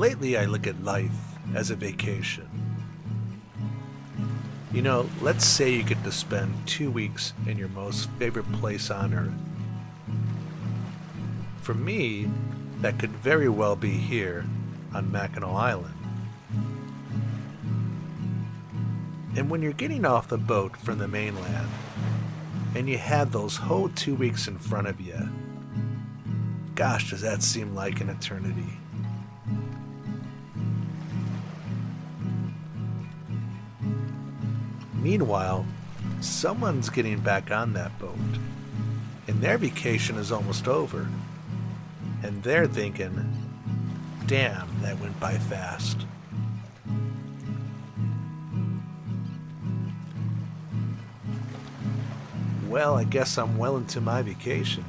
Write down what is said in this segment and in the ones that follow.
Lately, I look at life as a vacation. You know, let's say you get to spend 2 weeks in your most favorite place on earth. For me, that could very well be here on Mackinac Island. And when you're getting off the boat from the mainland, and you have those whole 2 weeks in front of you, gosh, does that seem like an eternity. Meanwhile, someone's getting back on that boat, and their vacation is almost over, and they're thinking, damn, that went by fast. Well, I guess I'm well into my vacation.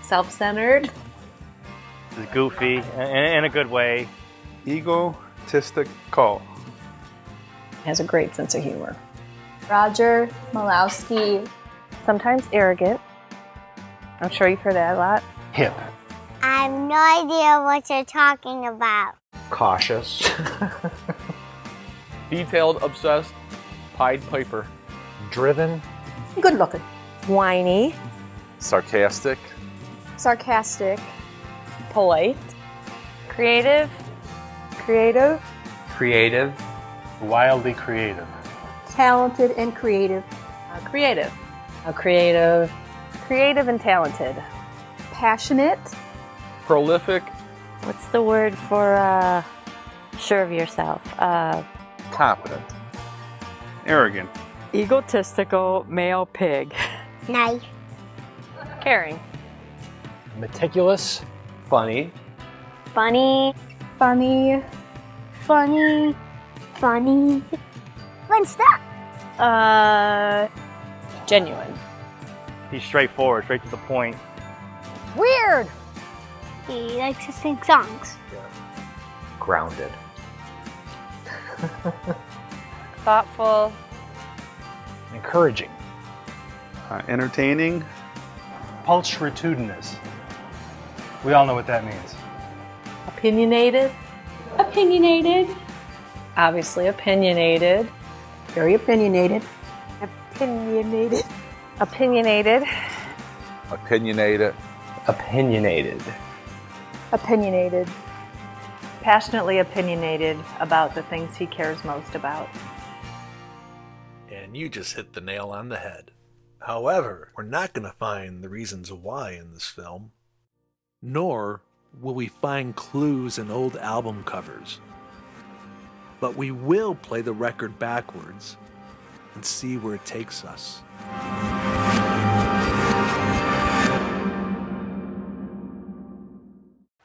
Self-centered. It's goofy in a good way. Egotistical. Has a great sense of humor. Roger Malowski. Sometimes arrogant. I'm sure you've heard that a lot. Hip. I have no idea what you're talking about. Cautious. Detailed, obsessed, Pied Piper. Driven. Good looking. Whiny. Sarcastic. Sarcastic. Polite. Creative. Creative. Creative. Wildly creative. Talented and creative. Creative. Creative. Creative and talented. Passionate. Prolific. What's the word for sure of yourself? Confident. Arrogant. Egotistical male pig. Nice. Caring. Meticulous. Funny. Funny. Funny. Funny. Funny. Fun stuff. Genuine. He's straightforward, straight to the point. Weird. He likes to sing songs. Grounded. Thoughtful. Encouraging. Entertaining. Pulchritudinous. We all know what that means. Opinionated. Opinionated. Obviously opinionated. Very opinionated. Opinionated. Opinionated. Opinionated. Opinionated. Opinionated. Passionately opinionated about the things he cares most about. And you just hit the nail on the head. However, we're not going to find the reasons why in this film, nor will we find clues in old album covers. But we will play the record backwards and see where it takes us.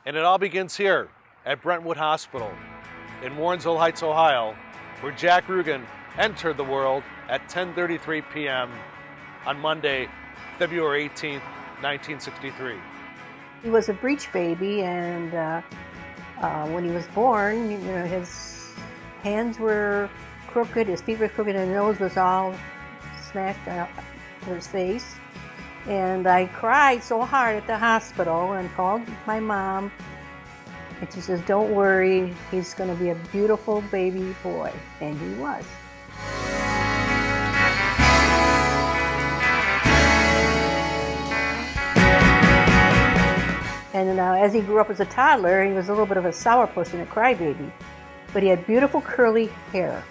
And it all begins here at Brentwood Hospital in Warrensville Heights, Ohio, where Jack Rugen entered the world at 10:33 p.m. on Monday, February 18th, 1963. He was a breech baby, and when he was born, his hands were crooked, his feet were crooked, and his nose was all smashed out to his face. And I cried so hard at the hospital and called my mom, and she says, "Don't worry, he's going to be a beautiful baby boy," and he was. And as he grew up as a toddler, he was a little bit of a sourpuss and a crybaby, but he had beautiful curly hair.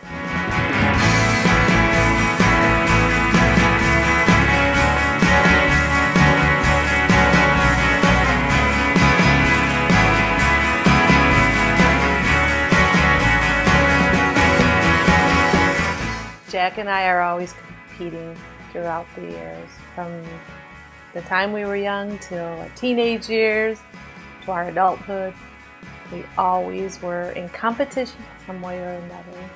Jack and I are always repeating throughout the years, from the time we were young till our teenage years to our adulthood. We always were in competition some way or another.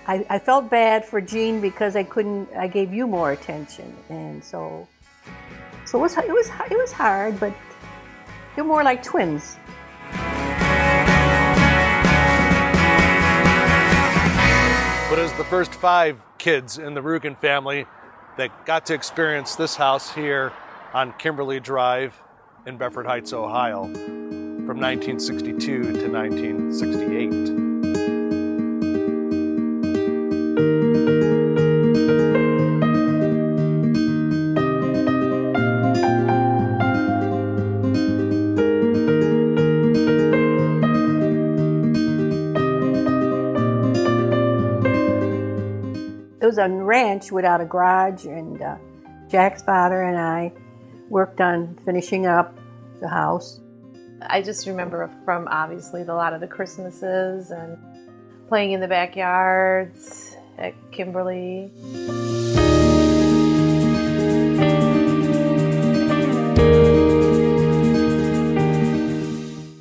I felt bad for Jean because I gave you more attention, and so it was hard, but you're more like twins. But as the first 5 kids in the Rugen family that got to experience this house here on Kimberly Drive in Bedford Heights, Ohio, from 1962 to 1968. It was a ranch without a garage, and Jack's father and I worked on finishing up the house. I just remember from obviously a lot of the Christmases and playing in the backyards at Kimberly.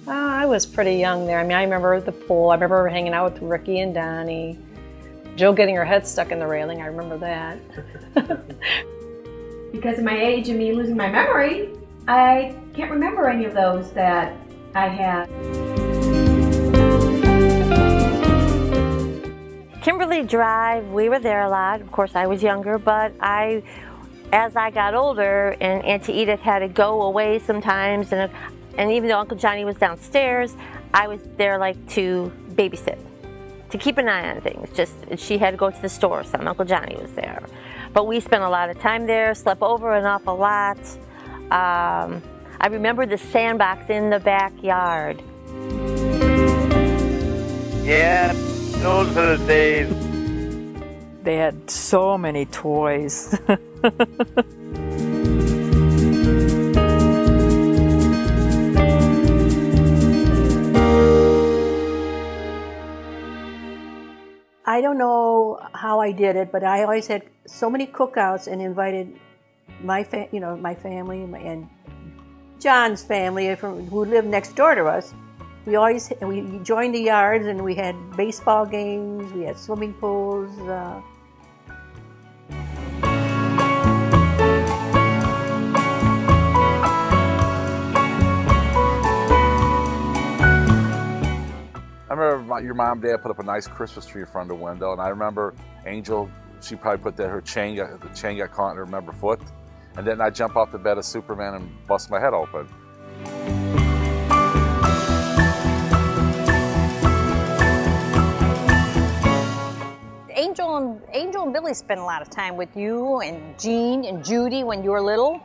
I was pretty young there. I mean, I remember the pool. I remember hanging out with Ricky and Donnie. Jill getting her head stuck in the railing, I remember that. Because of my age and me losing my memory, I can't remember any of those that I had. Kimberly Drive, we were there a lot. Of course, I was younger, but as I got older and Auntie Edith had to go away sometimes, and even though Uncle Johnny was downstairs, I was there like to babysit, to keep an eye on things. Just she had to go to the store, so Uncle Johnny was there. But we spent a lot of time there, slept over an awful lot. I remember the sandbox in the backyard. Yeah, those are the days. They had so many toys. I don't know how I did it, but I always had so many cookouts and invited my family and John's family who lived next door to us. We joined the yards and we had baseball games. We had swimming pools. I remember your mom and dad put up a nice Christmas tree in front of the window, and I remember Angel, she probably put that, the chain got caught in her remember foot, and then I jump off the bed as Superman and bust my head open. Angel and Billy spent a lot of time with you and Jean and Judy when you were little.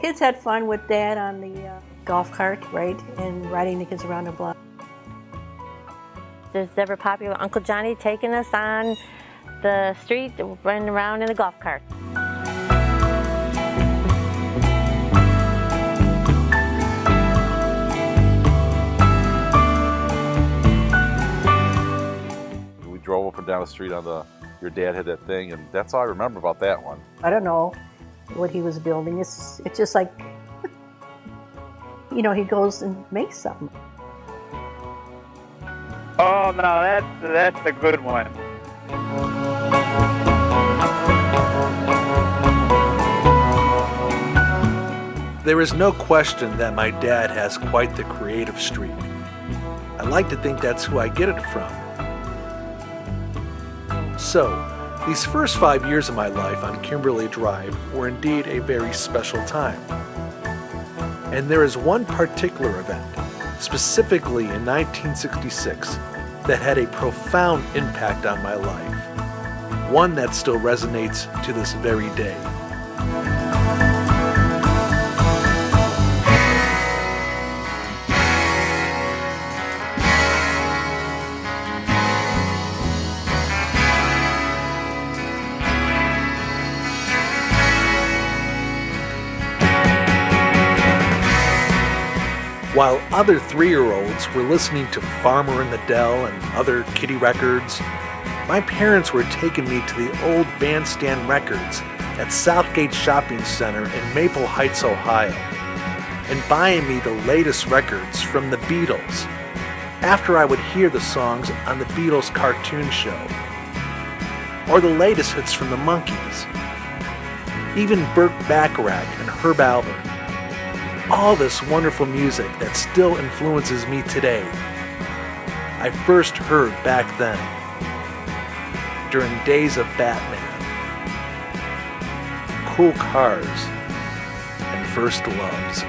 Kids had fun with Dad on the golf cart, right, and riding the kids around the block. There's ever popular Uncle Johnny taking us on the street, running around in the golf cart. We drove up and down the street on your dad had that thing, and that's all I remember about that one. I don't know what he was building. It's just like, he goes and makes something. Oh no, that's a good one. There is no question that my dad has quite the creative streak. I like to think that's who I get it from. So, these first 5 years of my life on Kimberly Drive were indeed a very special time. And there is one particular event, specifically in 1966, that had a profound impact on my life. One that still resonates to this very day. While other 3-year-olds were listening to Farmer in the Dell and other kiddie records, my parents were taking me to the old Bandstand Records at Southgate Shopping Center in Maple Heights, Ohio, and buying me the latest records from the Beatles after I would hear the songs on the Beatles cartoon show, or the latest hits from the Monkees, even Burt Bacharach and Herb Alpert. All this wonderful music that still influences me today, I first heard back then, during days of Batman, cool cars, and first loves.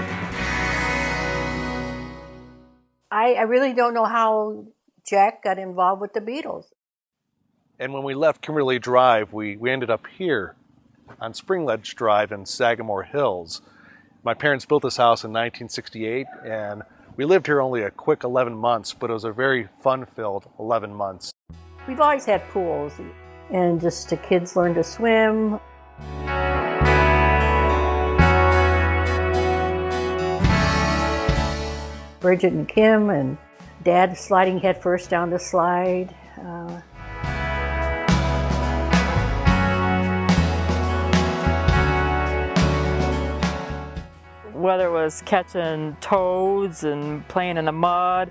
I really don't know how Jack got involved with the Beatles. And when we left Kimberly Drive, we ended up here on Spring Ledge Drive in Sagamore Hills. My parents built this house in 1968, and we lived here only a quick 11 months, but it was a very fun-filled 11 months. We've always had pools, and just the kids learned to swim. Bridget and Kim and Dad sliding head first down the slide. Whether it was catching toads and playing in the mud.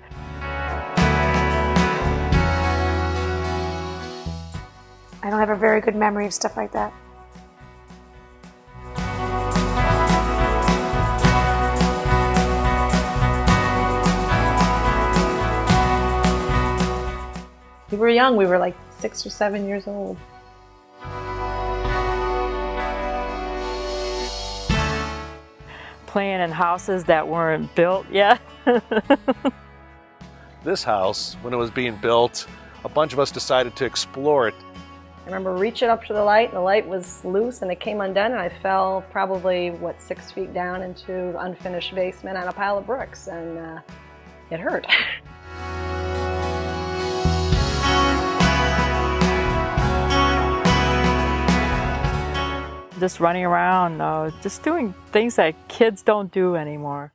I don't have a very good memory of stuff like that. We were young, we were like 6 or 7 years old. Playing in houses that weren't built yet. This house, when it was being built, a bunch of us decided to explore it. I remember reaching up to the light, and the light was loose, and it came undone, and I fell probably, 6 feet down into the unfinished basement on a pile of bricks, and it hurt. Just running around, just doing things that kids don't do anymore.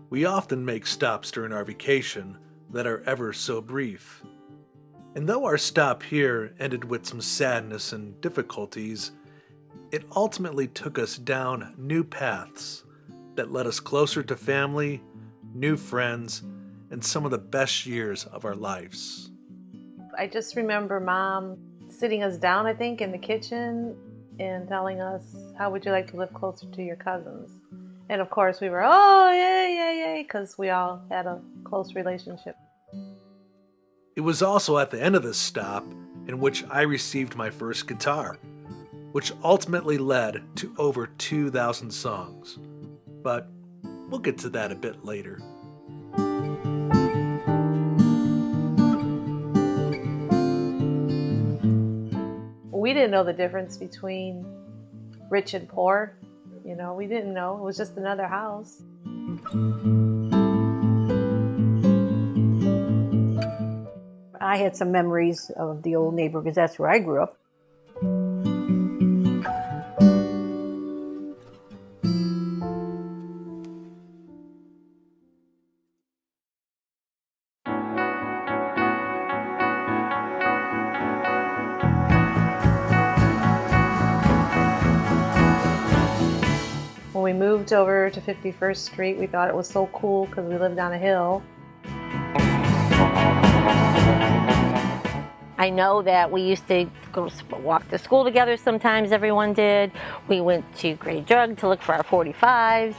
We often make stops during our vacation that are ever so brief. And though our stop here ended with some sadness and difficulties, it ultimately took us down new paths that led us closer to family, new friends, and some of the best years of our lives. I just remember Mom sitting us down, I think, in the kitchen and telling us, how would you like to live closer to your cousins? And of course we were, oh, yay, because we all had a close relationship. It was also at the end of this stop in which I received my first guitar, which ultimately led to over 2,000 songs. But we'll get to that a bit later. We didn't know the difference between rich and poor. You know, we didn't know. It was just another house. I had some memories of the old neighborhood because that's where I grew up. When we moved over to 51st Street, we thought it was so cool because we lived on a hill. I know that we used to go walk to school together sometimes, everyone did. We went to Grey Drug to look for our 45s.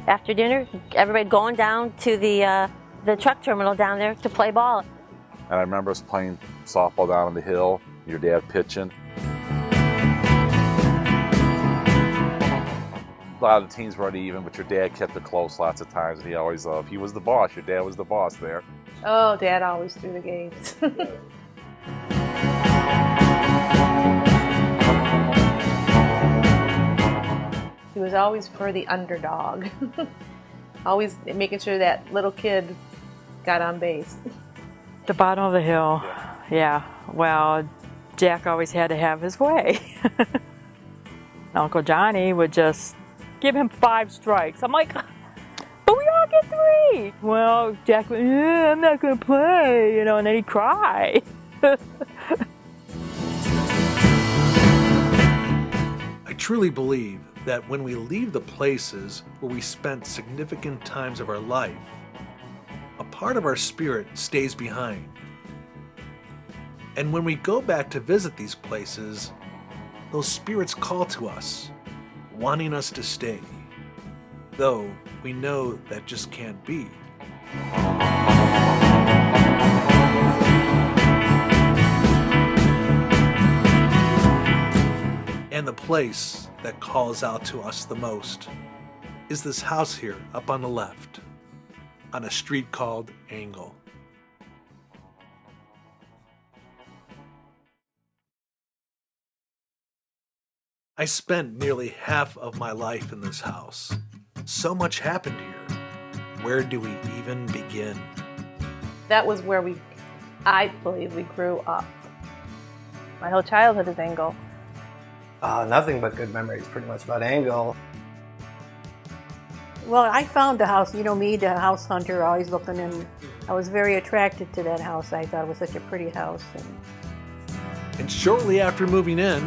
After dinner, everybody going down to the truck terminal down there to play ball. And I remember us playing softball down on the hill, your dad pitching. A lot of the teams weren't even, but your dad kept it close lots of times, and he always, if he was the boss, your dad was the boss there. Oh, Dad always threw the games. He was always for the underdog. Always making sure that little kid got on base. The bottom of the hill, yeah. Well, Jack always had to have his way. Uncle Johnny would just give him 5 strikes. I'm like, but we all get 3. Well, Jack went, yeah, I'm not going to play, and then he'd cry. I truly believe that when we leave the places where we spent significant times of our life, a part of our spirit stays behind. And when we go back to visit these places, those spirits call to us, wanting us to stay, though we know that just can't be. And the place that calls out to us the most is this house here up on the left, on a street called Angle. I spent nearly half of my life in this house. So much happened here. Where do we even begin? That was where I believe we grew up. My whole childhood is Angle. Nothing but good memories, pretty much, about Angle. Well, I found the house, me, the house hunter, always looking, and I was very attracted to that house. I thought it was such a pretty house. And shortly after moving in,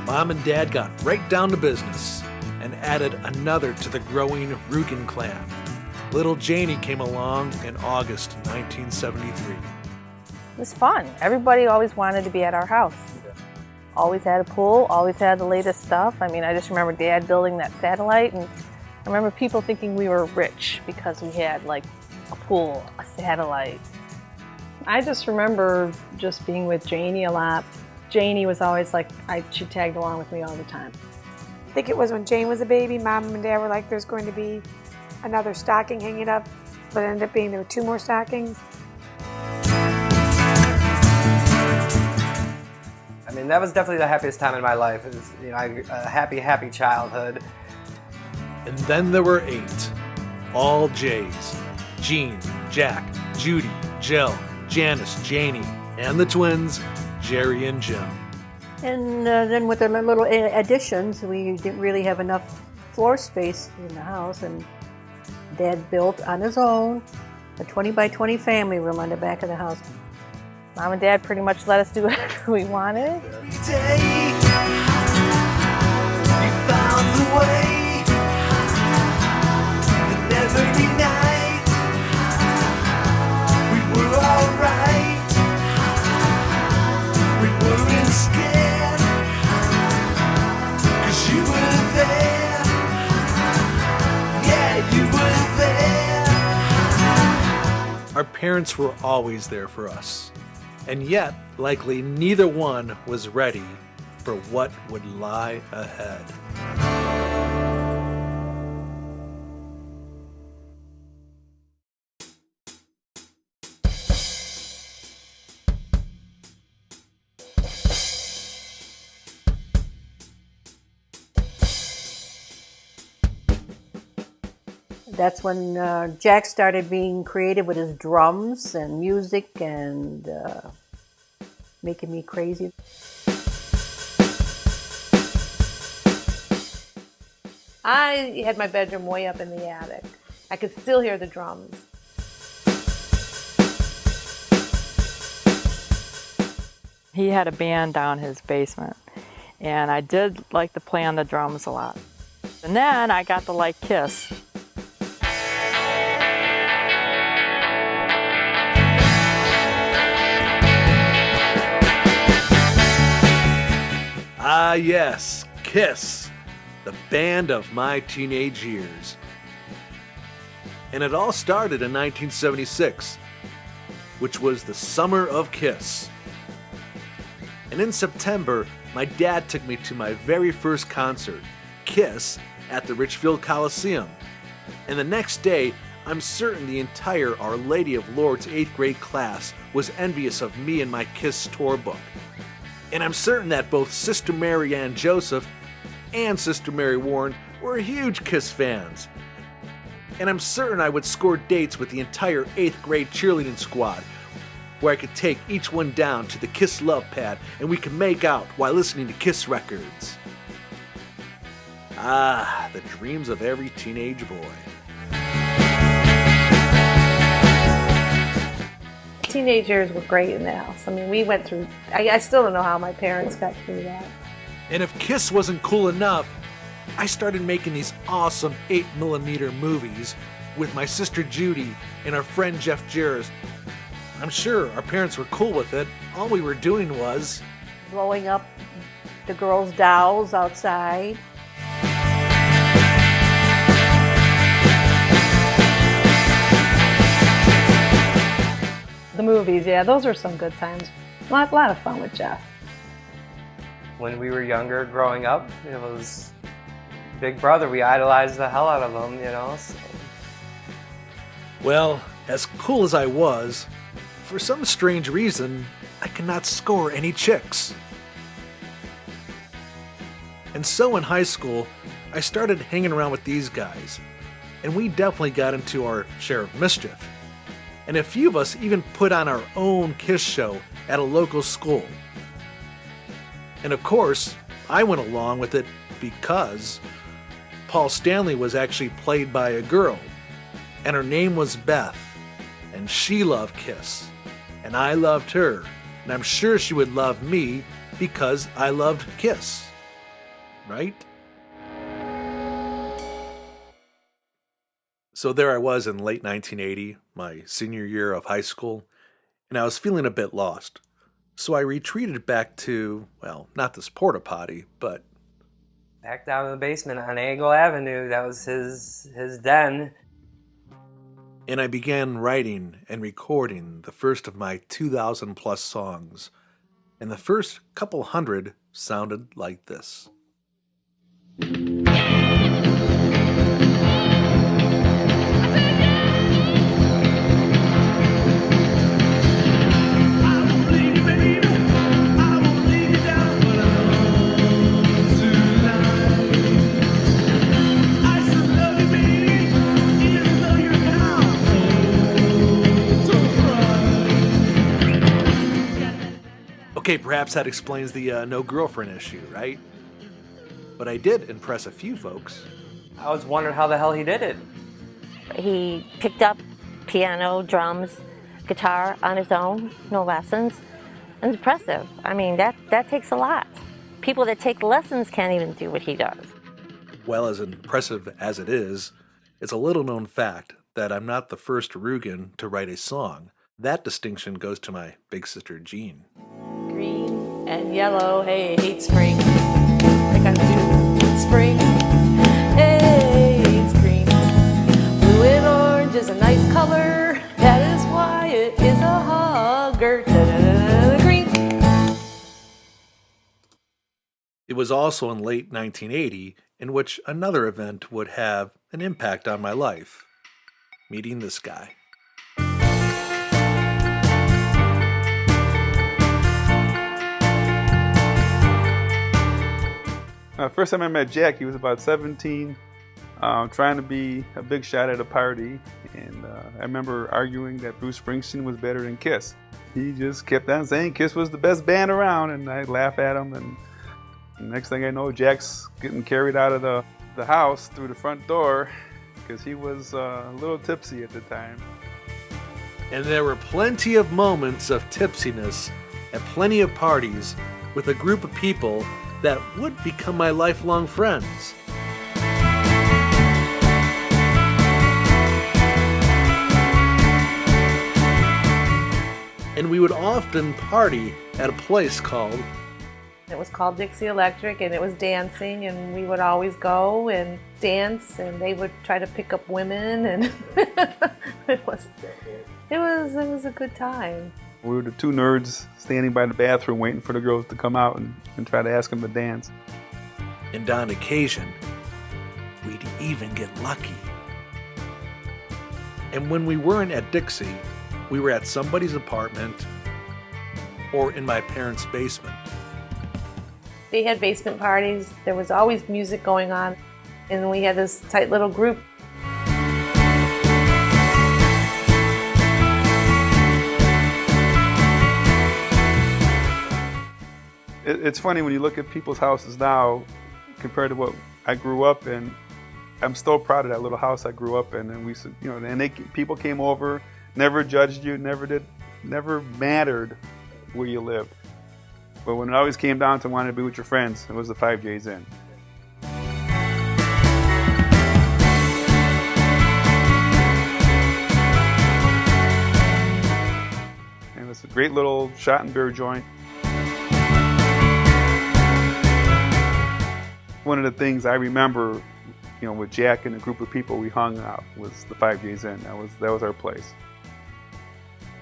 Mom and Dad got right down to business and added another to the growing Rugen clan. Little Janie came along in August 1973. It was fun. Everybody always wanted to be at our house. Always had a pool, always had the latest stuff. I just remember Dad building that satellite, and I remember people thinking we were rich because we had a pool, a satellite. I just remember just being with Janie a lot. Janie was always she tagged along with me all the time. I think it was when Jane was a baby, Mom and Dad were like, there's going to be another stocking hanging up, but it ended up being there were 2 more stockings. That was definitely the happiest time in my life. It was, a happy childhood. And then there were 8, all J's. Jean, Jack, Judy, Jill, Janice, Janie, and the twins, Jerry and Jim. And then with the little additions, we didn't really have enough floor space in the house, and Dad built on his own a 20 by 20 family room on the back of the house. Mom and Dad pretty much let us do whatever we wanted. Our parents were always there for us. And yet, likely neither one was ready for what would lie ahead. That's when Jack started being creative with his drums and music and making me crazy. I had my bedroom way up in the attic. I could still hear the drums. He had a band down his basement, and I did like to play on the drums a lot. And then I got to like Kiss. Ah yes, Kiss, the band of my teenage years. And it all started in 1976, which was the summer of Kiss. And in September, my dad took me to my very first concert, Kiss, at the Richfield Coliseum. And the next day, I'm certain the entire Our Lady of Lourdes 8th grade class was envious of me and my Kiss tour book. And I'm certain that both Sister Mary Ann Joseph and Sister Mary Warren were huge Kiss fans. And I'm certain I would score dates with the entire 8th grade cheerleading squad, where I could take each one down to the Kiss love pad and we could make out while listening to Kiss records. Ah, the dreams of every teenage boy. Teenage years were great in the house. I mean, we went through, I still don't know how my parents got through that. And if Kiss wasn't cool enough, I started making these awesome 8mm movies with my sister Judy and our friend Jeff Jarris. I'm sure our parents were cool with it. All we were doing was blowing up the girls' dolls outside. The movies, yeah, those were some good times. A lot of fun with Jeff. When we were younger, growing up, it was Big Brother. We idolized the hell out of him, you know. So. Well, as cool as I was, for some strange reason, I could not score any chicks. And so in high school, I started hanging around with these guys, and we definitely got into our share of mischief. And a few of us even put on our own Kiss show at a local school. And of course, I went along with it because Paul Stanley was actually played by a girl, and her name was Beth, and she loved Kiss, and I loved her, and I'm sure she would love me because I loved Kiss, right? So there I was in late 1980, my senior year of high school, and I was feeling a bit lost. So I retreated back to, well, not this porta potty, but back down in the basement on Angle Avenue. That was his den. And I began writing and recording the first of my 2,000 plus songs. And the first couple hundred sounded like this. Okay, perhaps that explains the no girlfriend issue, right? But I did impress a few folks. I was wondering how the hell he did it. He picked up piano, drums, guitar on his own, no lessons. It's impressive. I mean, that takes a lot. People that take lessons can't even do what he does. Well, as impressive as it is, it's a little known fact that I'm not the first Rugen to write a song. That distinction goes to my big sister Jean. Green and yellow, hey, hate spring. I gotta do spring. Hey, it's green. Blue and orange is a nice color. That is why it is a hugger. Da-da-da-da, green. It was also in late 1980 in which another event would have an impact on my life. Meeting this guy. First time I met Jack, he was about 17, trying to be a big shot at a party, and I remember arguing that Bruce Springsteen was better than Kiss. He just kept on saying Kiss was the best band around, and I'd laugh at him, and next thing I know, Jack's getting carried out of the house through the front door because he was a little tipsy at the time. And there were plenty of moments of tipsiness at plenty of parties with a group of people that would become my lifelong friends. And we would often party at a place called... It was called Dixie Electric, and it was dancing, and we would always go and dance, and they would try to pick up women, and it was a good time. We were the two nerds standing by the bathroom waiting for the girls to come out and try to ask them to dance. And on occasion, we'd even get lucky. And when we weren't at Dixie, we were at somebody's apartment or in my parents' basement. They had basement parties. There was always music going on, and we had this tight little group. It's funny when you look at people's houses now compared to what I grew up in. I'm still proud of that little house I grew up in, and we, you know, and people came over, never judged you, never mattered where you lived. But when it always came down to wanting to be with your friends, it was the 5J's Inn. And it's a great little shot and beer joint. One of the things I remember, you know, with Jack and a group of people we hung out was the 5J's Inn. That was our place.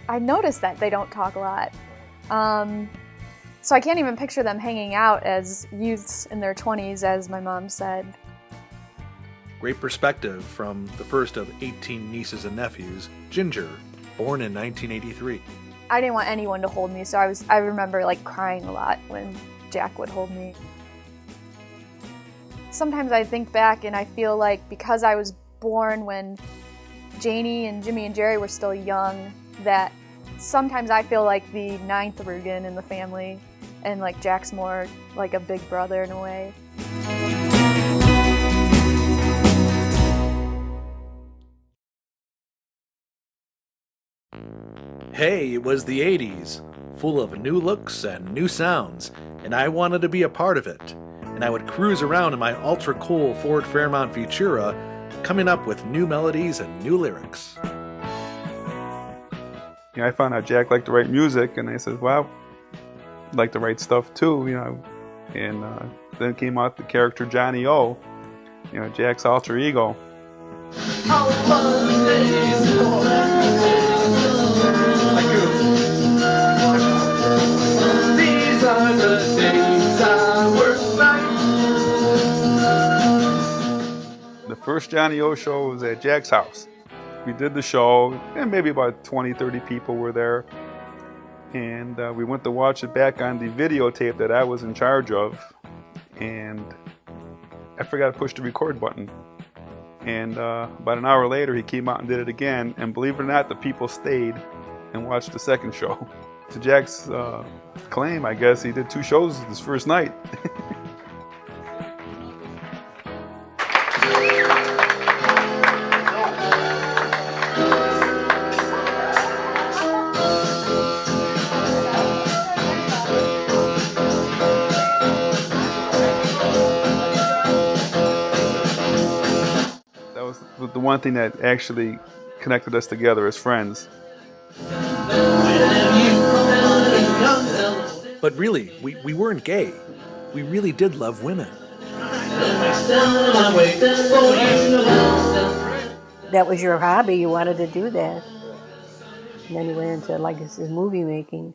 I noticed that they don't talk a lot. So I can't even picture them hanging out as youths in their 20s, as my mom said. Great perspective from the first of 18 nieces and nephews, Ginger, born in 1983. I didn't want anyone to hold me, so I remember like crying a lot when Jack would hold me. Sometimes I think back and I feel like because I was born when Janie and Jimmy and Jerry were still young, that sometimes I feel like the ninth Rugen in the family, and like Jack's more like a big brother in a way. Hey, it was the 80s, full of new looks and new sounds, and I wanted to be a part of it. And I would cruise around in my ultra-cool Ford Fairmont Futura, coming up with new melodies and new lyrics. I found out Jack liked to write music, and I said, well, I'd like to write stuff too, you know. And then came out the character Johnny O, you know, Jack's alter ego. These are the days I work like. The first Johnny O show was at Jack's house. We did the show, and maybe about 20, 30 people were there. And we went to watch it back on the videotape that I was in charge of. And I forgot to push the record button. And about an hour later, he came out and did it again. And believe it or not, the people stayed and watched the second show. To Jack's claim, I guess, he did 2 shows this first night. The one thing that actually connected us together as friends. But really, we weren't gay. We really did love women. That was your hobby, you wanted to do that. And then you went into like this movie making.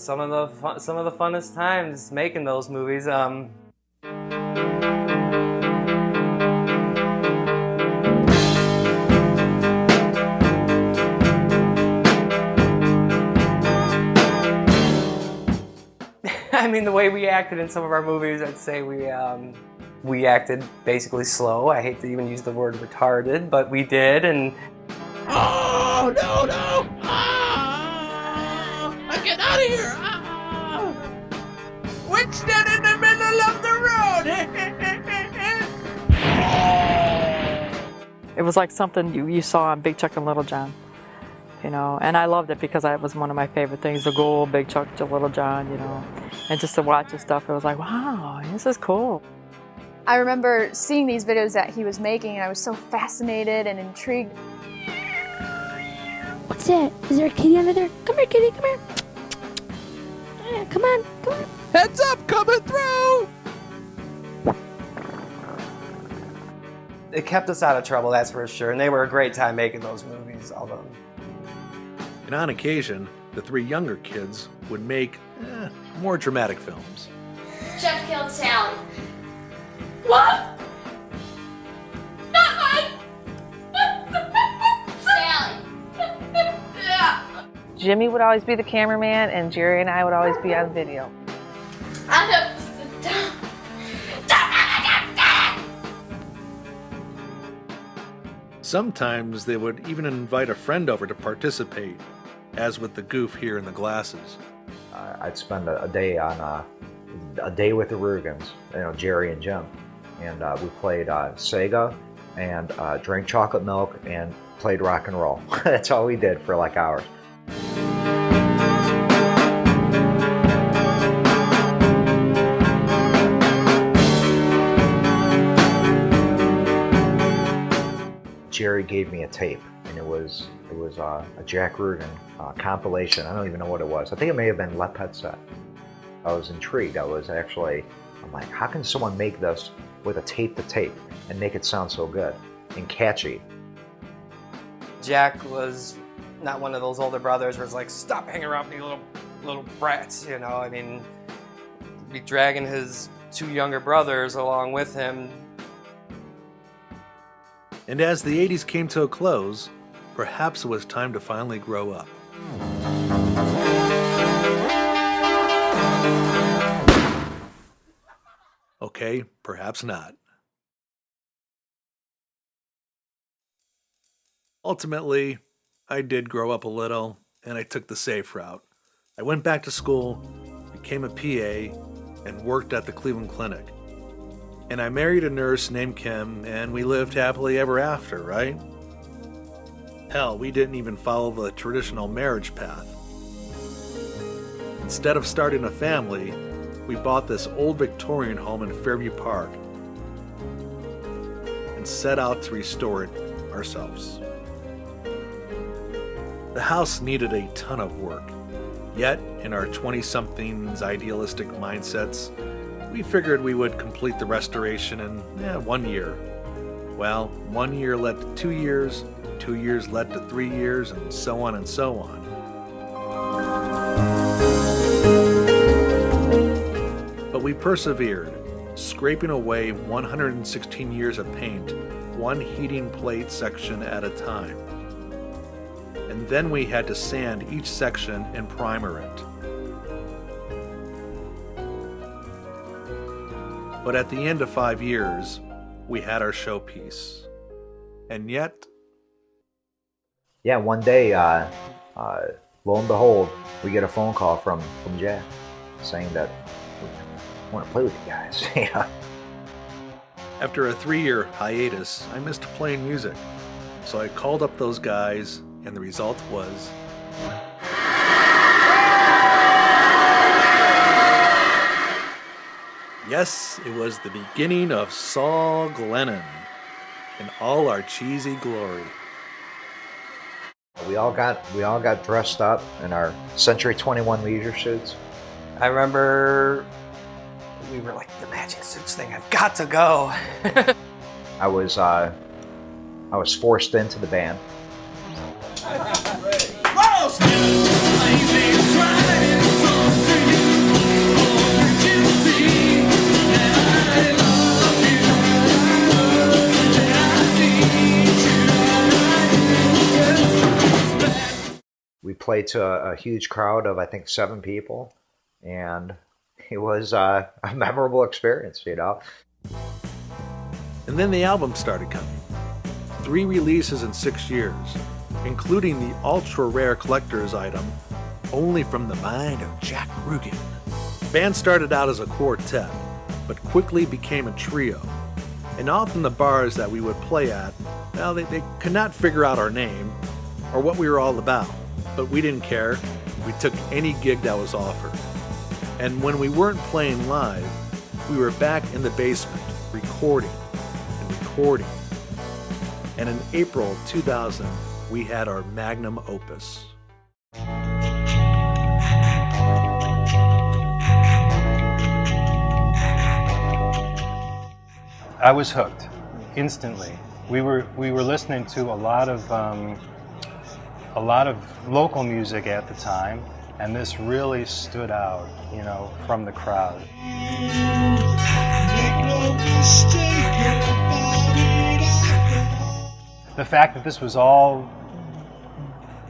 Some of the funnest times making those movies. I mean, the way we acted in some of our movies, I'd say we acted basically slow. I hate to even use the word retarded, but we did, and Oh, no! Get out of here! Winston in the middle of the road! It was like something you saw on Big Chuck and Little John, you know, and I loved it because it was one of my favorite things, to go Big Chuck to Little John, you know, and just to watch this stuff, it was like, wow, this is cool. I remember seeing these videos that he was making, and I was so fascinated and intrigued. What's that? Is there a kitty under there? Come here, kitty, come here. Yeah, come on. Heads up, coming through! it kept us out of trouble, that's for sure. And they were a great time making those movies, all of them. And on occasion, the 3 younger kids would make more dramatic films. Jeff killed Sally. What? Not mine! Sally. Yeah. Jimmy would always be the cameraman, and Jerry and I would always be on video. I have to sit down. Sometimes they would even invite a friend over to participate, as with the goof here in the glasses. I'd spend a day on a day with the Rugans, Jerry and Jim, and we played Sega and drank chocolate milk and played rock and roll. That's all we did for like hours. Jerry gave me a tape, and it was a Jack Rugen compilation. I don't even know what it was. I think it may have been Le Pet. I was intrigued. I'm like, how can someone make this with a tape to tape and make it sound so good and catchy? Jack was not one of those older brothers where it's like, stop hanging around me, little brats, I mean, be dragging his 2 younger brothers along with him. And as the 80s came to a close, perhaps it was time to finally grow up. Okay, perhaps not. Ultimately, I did grow up a little, and I took the safe route. I went back to school, became a PA, and worked at the Cleveland Clinic. And I married a nurse named Kim, and we lived happily ever after, right? Hell, we didn't even follow the traditional marriage path. Instead of starting a family, we bought this old Victorian home in Fairview Park and set out to restore it ourselves. The house needed a ton of work, yet in our 20-somethings idealistic mindsets, we figured we would complete the restoration in 1 year. Well, 1 year led to 2 years, 2 years led to 3 years, and so on and so on. But we persevered, scraping away 116 years of paint, one heating plate section at a time. And then we had to sand each section and primer it. But at the end of 5 years, we had our showpiece. And yet... Yeah, one day, lo and behold, we get a phone call from Jack saying that I want to play with you guys. Yeah. After a 3-year hiatus, I missed playing music. So I called up those guys, and the result was... Yes, it was the beginning of Saul Glennon in all our cheesy glory. We all got dressed up in our Century 21 leisure suits. I remember we were like, the matching suits thing, I've got to go. I was forced into the band. We played to a huge crowd of, I think, 7 people, and it was a memorable experience, And then the album started coming. 3 releases in 6 years, including the ultra-rare collector's item, Only from the Mind of Jack Rugen. The band started out as a quartet, but quickly became a trio. And often the bars that we would play at, well, they could not figure out our name or what we were all about. But we didn't care. We took any gig that was offered. And when we weren't playing live, we were back in the basement, recording and recording. And in April 2000, we had our magnum opus. I was hooked instantly. We were listening to a lot of local music at the time, and this really stood out, from the crowd. The fact that this was all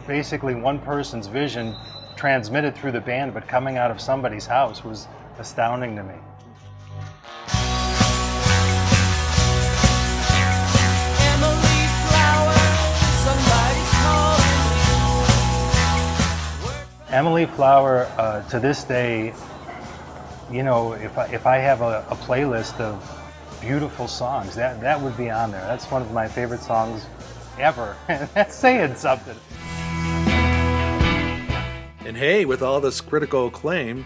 basically one person's vision transmitted through the band, but coming out of somebody's house was astounding to me. Emily Flower Emily Flower, to this day, you know, if I have a playlist of beautiful songs, that would be on there. That's one of my favorite songs ever. That's saying something. And hey, with all this critical acclaim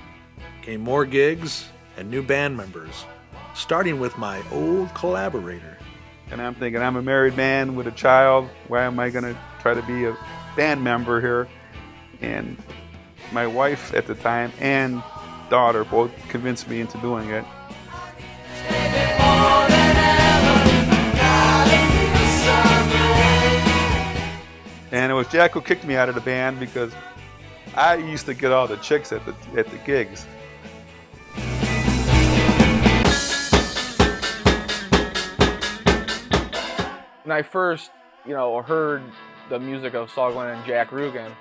came more gigs and new band members, starting with my old collaborator. And I'm thinking, I'm a married man with a child. Why am I going to try to be a band member here? And my wife at the time and daughter both convinced me into doing it. And it was Jack who kicked me out of the band because I used to get all the chicks at the gigs. When I first, heard the music of Saul Glenn and Jack Rugen,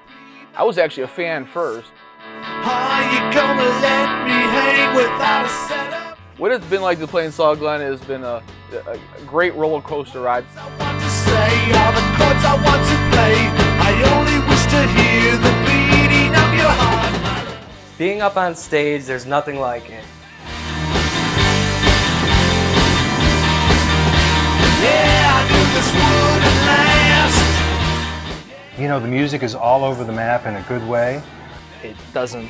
I was actually a fan first. Are you gonna let me hang without a setup? What it's been like to play in Saul Glenn has been a great roller coaster ride. Say all the chords I want to play. I only wish to hear the beating of your heart. Being up on stage, there's nothing like it. Yeah, I knew this wouldn't last. You know, the music is all over the map in a good way. It doesn't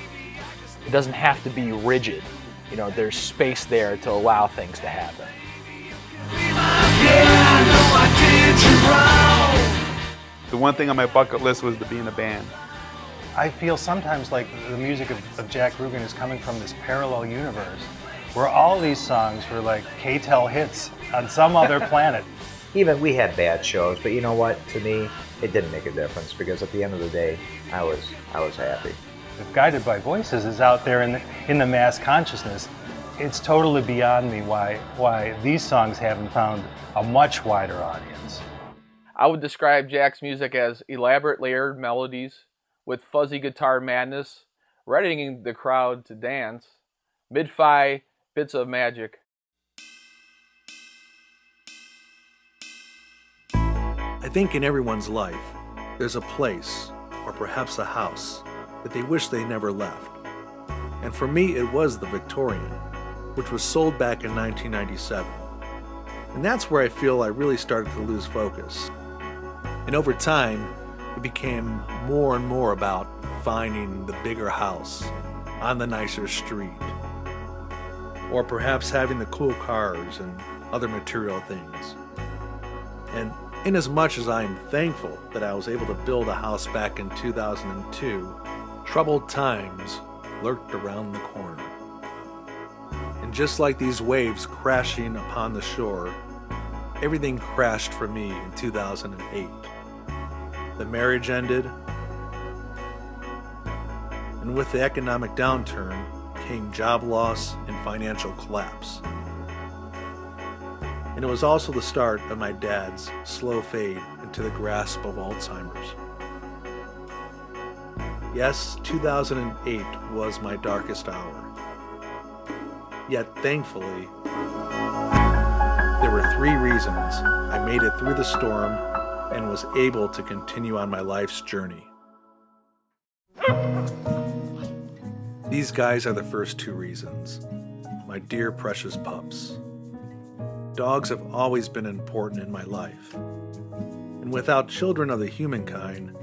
have to be rigid. You know, there's space there to allow things to happen. The one thing on my bucket list was to be in a band. I feel sometimes like the music of Jack Rugen is coming from this parallel universe where all these songs were like K-tel hits on some other planet. Even we had bad shows, but you know what? To me, it didn't make a difference because at the end of the day, I was happy. If Guided by Voices is out there in the mass consciousness, it's totally beyond me why these songs haven't found a much wider audience. I would describe Jack's music as elaborate layered melodies with fuzzy guitar madness, readying the crowd to dance, mid-fi bits of magic. I think in everyone's life, there's a place, or perhaps a house, that they wish they never left. And for me, it was the Victorian, which was sold back in 1997. And that's where I feel I really started to lose focus. And over time, it became more and more about finding the bigger house on the nicer street, or perhaps having the cool cars and other material things. And inasmuch as I am thankful that I was able to build a house back in 2002, troubled times lurked around the corner. And just like these waves crashing upon the shore, everything crashed for me in 2008. The marriage ended, and with the economic downturn came job loss and financial collapse. And it was also the start of my dad's slow fade into the grasp of Alzheimer's. Yes, 2008 was my darkest hour. Yet thankfully, there were 3 reasons I made it through the storm and was able to continue on my life's journey. These guys are the first 2 reasons. My dear precious pups. Dogs have always been important in my life. And without children of the humankind,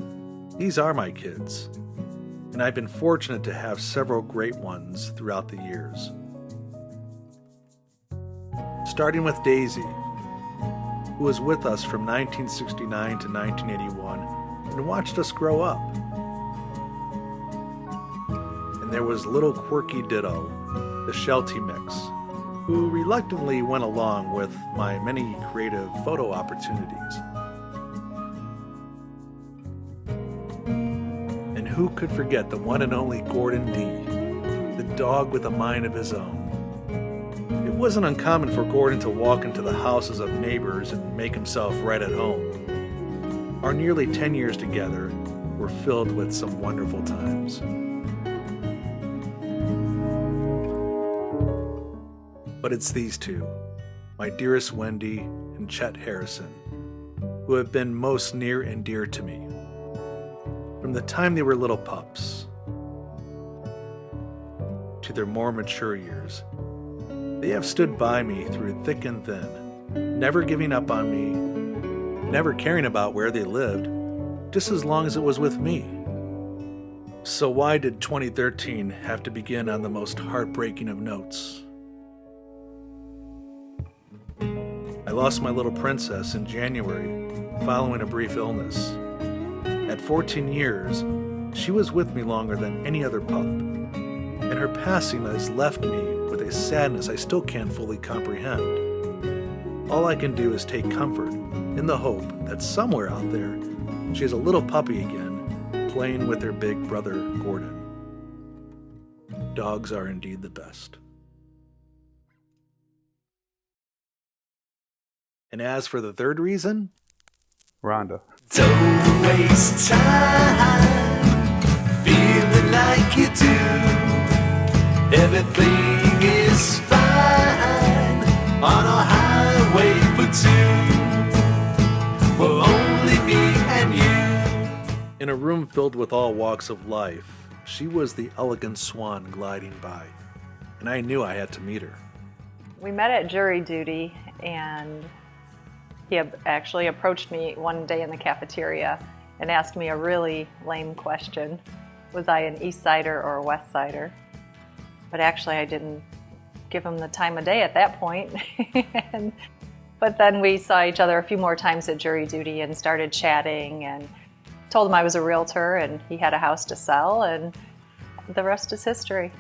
these are my kids. And I've been fortunate to have several great ones throughout the years. Starting with Daisy, who was with us from 1969 to 1981 and watched us grow up. And there was little quirky Ditto, the Sheltie mix, who reluctantly went along with my many creative photo opportunities. And who could forget the one and only Gordon D, the dog with a mind of his own. It wasn't uncommon for Gordon to walk into the houses of neighbors and make himself right at home. Our nearly 10 years together were filled with some wonderful times. But it's these 2, my dearest Wendy and Chet Harrison, who have been most near and dear to me. From the time they were little pups, to their more mature years. They have stood by me through thick and thin, never giving up on me, never caring about where they lived, just as long as it was with me. So why did 2013 have to begin on the most heartbreaking of notes? I lost my little princess in January following a brief illness. At 14 years, she was with me longer than any other pup, and her passing has left me with a sadness I still can't fully comprehend. All I can do is take comfort in the hope that somewhere out there she is a little puppy again, playing with her big brother Gordon. Dogs are indeed the best. And as for the third reason, Rhonda. Don't waste time feeling like you do. Everything is fine on a highway for two. For only me and you. In a room filled with all walks of life, she was the elegant swan gliding by, and I knew I had to meet her. We met at jury duty, and he actually approached me one day in the cafeteria and asked me a really lame question. Was I an East Sider or a West Sider? But actually I didn't give him the time of day at that point. But then we saw each other a few more times at jury duty and started chatting, and told him I was a realtor and he had a house to sell, and the rest is history.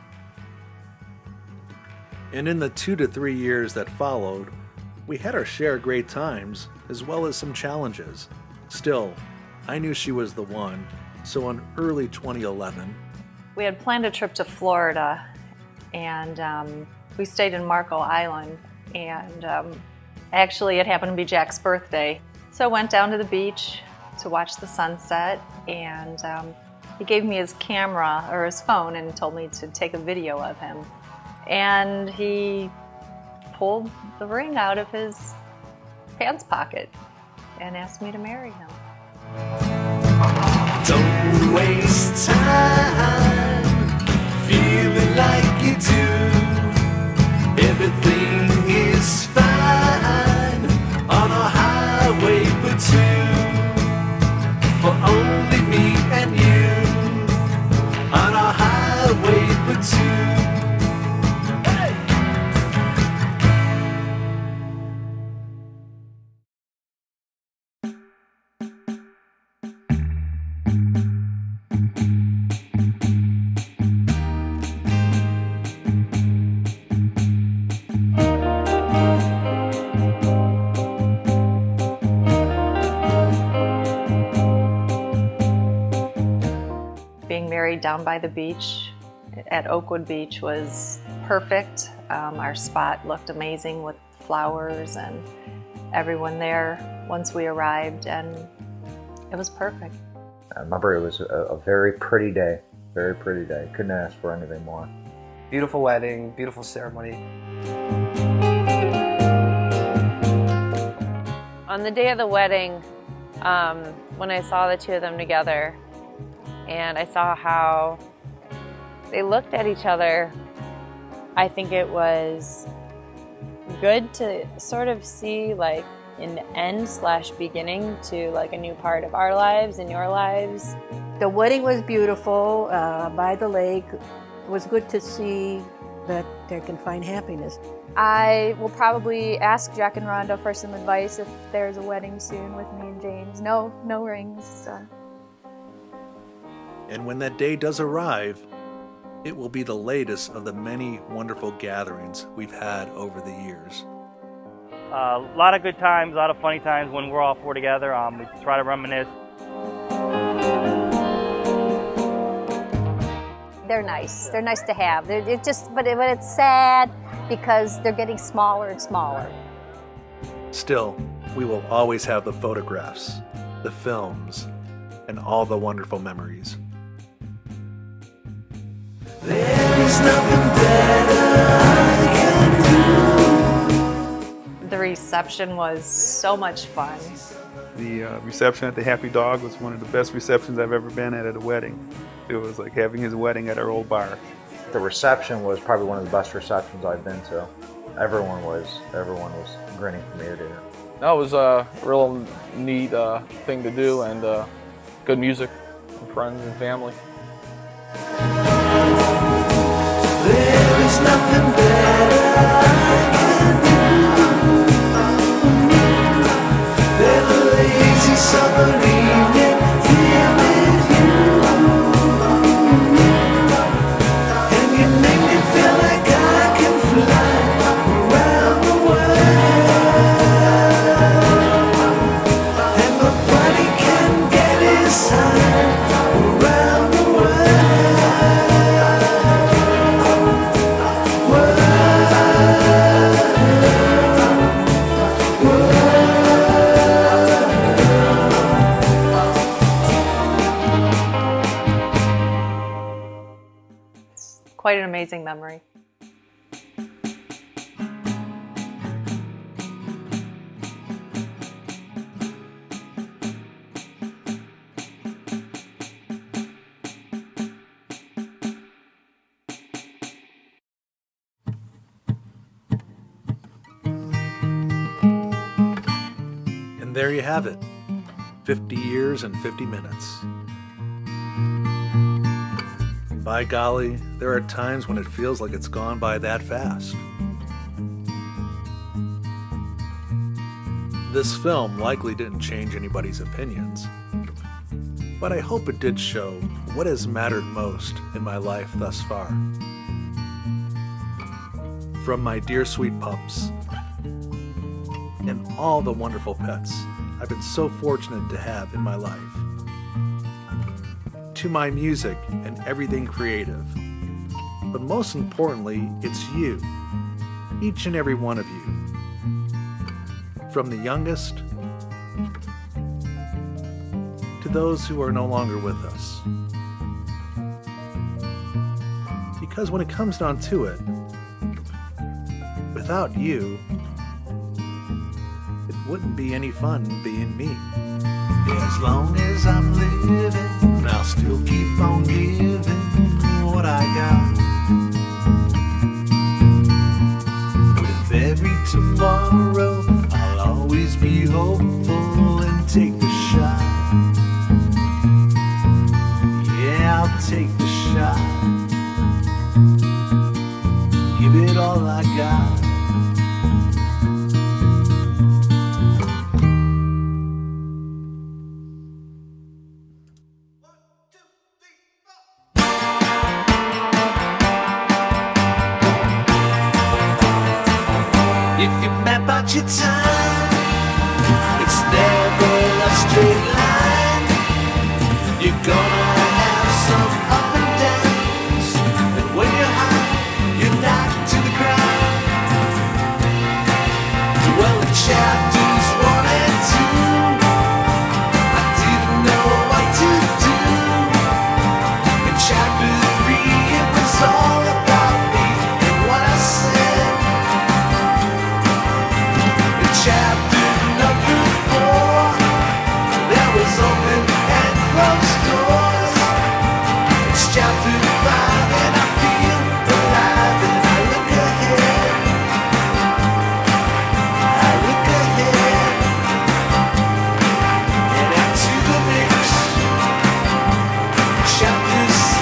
And in the 2 to 3 years that followed, we had our share of great times, as well as some challenges. Still, I knew she was the one, so in early 2011... We had planned a trip to Florida, and we stayed in Marco Island, and actually it happened to be Jack's birthday. So I went down to the beach to watch the sunset, and he gave me his camera, or his phone, and told me to take a video of him. And he pulled the ring out of his pants pocket and asked me to marry him. Don't waste time feeling like you do. Everything is fine on a highway for two. For only me and you on a highway for two. Down by the beach at Oakwood Beach was perfect. Our spot looked amazing with flowers and everyone there once we arrived, and it was perfect. I remember it was a very pretty day, very pretty day. Couldn't ask for anything more. Beautiful wedding, beautiful ceremony. On the day of the wedding, when I saw the two of them together, and I saw how they looked at each other, I think it was good to sort of see like an end/beginning to like a new part of our lives and your lives. The wedding was beautiful by the lake. It was good to see that they can find happiness. I will probably ask Jack and Rhonda for some advice if there's a wedding soon with me and James. No rings. And when that day does arrive, it will be the latest of the many wonderful gatherings we've had over the years. A lot of good times, a lot of funny times when we're all four together. We try to reminisce. They're nice. They're nice to have. But it's sad because they're getting smaller and smaller. Still, we will always have the photographs, the films, and all the wonderful memories. There is nothing better I can do. The reception was so much fun. The reception at the Happy Dog was one of the best receptions I've ever been at a wedding. It was like having his wedding at our old bar. The reception was probably one of the best receptions I've been to. Everyone was grinning from ear to ear. No, it was a real neat thing to do, and good music, and friends and family. There is nothing better I can do than a lazy summer evening here with you. And you make me feel like I can fly around the world. And nobody can get inside around the world. Quite an amazing memory. And there you have it, 50 years and 50 minutes. And by golly, there are times when it feels like it's gone by that fast. This film likely didn't change anybody's opinions, but I hope it did show what has mattered most in my life thus far. From my dear sweet pups and all the wonderful pets I've been so fortunate to have in my life, to my music and everything creative. But most importantly, it's you, each and every one of you. From the youngest to those who are no longer with us. Because when it comes down to it, without you, it wouldn't be any fun being me. As long as I'm living, I'll still keep on giving what I got. With every tomorrow, I'll always be hopeful and take the shot. Yeah, I'll take the shot. Give it all I got. If you map out your time, it's never a straight line. You're gonna have some up and downs, and when you're high, you're knocked to the ground. Well, in chapters 1 and 2, I didn't know what to do. In chapter 3, it was all about me and what I said. Chapter number 4, there was open and closed doors. It's chapter 5 and I feel alive and I look ahead. I look ahead and add to the mix. Chapter 6.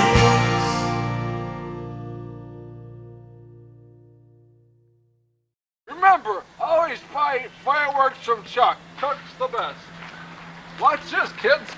Remember, always buy fireworks from Chuck. Chuck's the best. Watch this, kids.